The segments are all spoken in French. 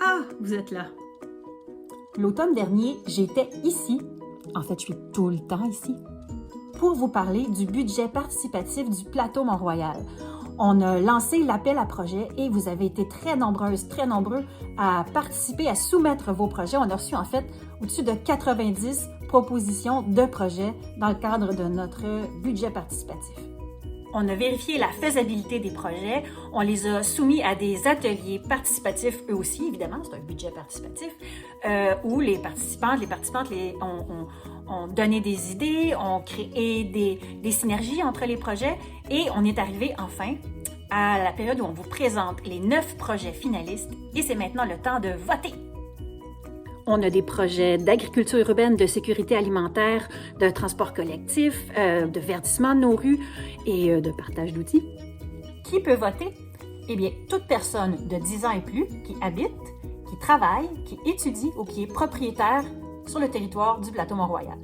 Ah, vous êtes là. L'automne dernier, j'étais ici, en fait, je suis tout le temps ici, pour vous parler du budget participatif du plateau Mont-Royal. On a lancé l'appel à projets et vous avez été très nombreuses, très nombreux à participer, à soumettre vos projets. On a reçu en fait au-dessus de 90 propositions de projets dans le cadre de notre budget participatif. On a vérifié la faisabilité des projets, on les a soumis à des ateliers participatifs, eux aussi, évidemment, c'est un budget participatif, où les participantes ont donné des idées, ont créé des synergies entre les projets et on est arrivé enfin à la période où on vous présente les 9 projets finalistes et c'est maintenant le temps de voter. On a des projets d'agriculture urbaine, de sécurité alimentaire, de transport collectif, de verdissement de nos rues et de partage d'outils. Qui peut voter? Eh bien, toute personne de 10 ans et plus qui habite, qui travaille, qui étudie ou qui est propriétaire sur le territoire du plateau Mont-Royal.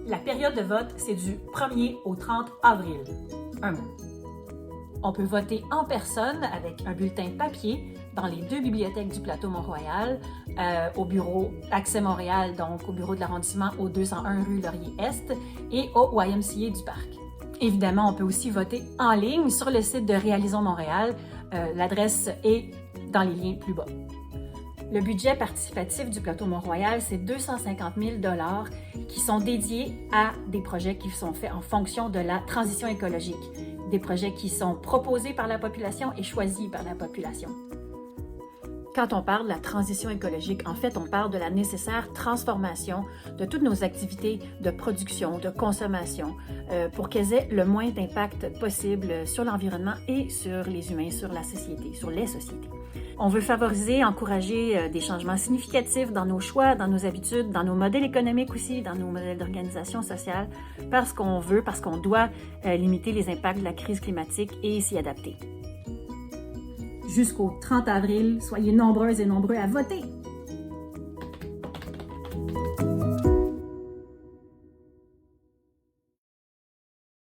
La période de vote, c'est du 1er au 30 avril. Un mois. On peut voter en personne avec un bulletin papier dans les 2 bibliothèques du plateau Mont-Royal, au bureau Accès Montréal, donc au bureau de l'arrondissement au 201 rue Laurier-Est et au YMCA du Parc. Évidemment, on peut aussi voter en ligne sur le site de Réalisons Montréal. L'adresse est dans les liens plus bas. Le budget participatif du plateau Mont-Royal, c'est 250 000 $ qui sont dédiés à des projets qui sont faits en fonction de la transition écologique, des projets qui sont proposés par la population et choisis par la population. Quand on parle de la transition écologique, en fait, on parle de la nécessaire transformation de toutes nos activités de production, de consommation, pour qu'elles aient le moins d'impact possible sur l'environnement et sur les humains, sur la société, sur les sociétés. On veut favoriser, encourager des changements significatifs dans nos choix, dans nos habitudes, dans nos modèles économiques aussi, dans nos modèles d'organisation sociale, parce qu'on doit limiter les impacts de la crise climatique et s'y adapter. Jusqu'au 30 avril, soyez nombreuses et nombreux à voter.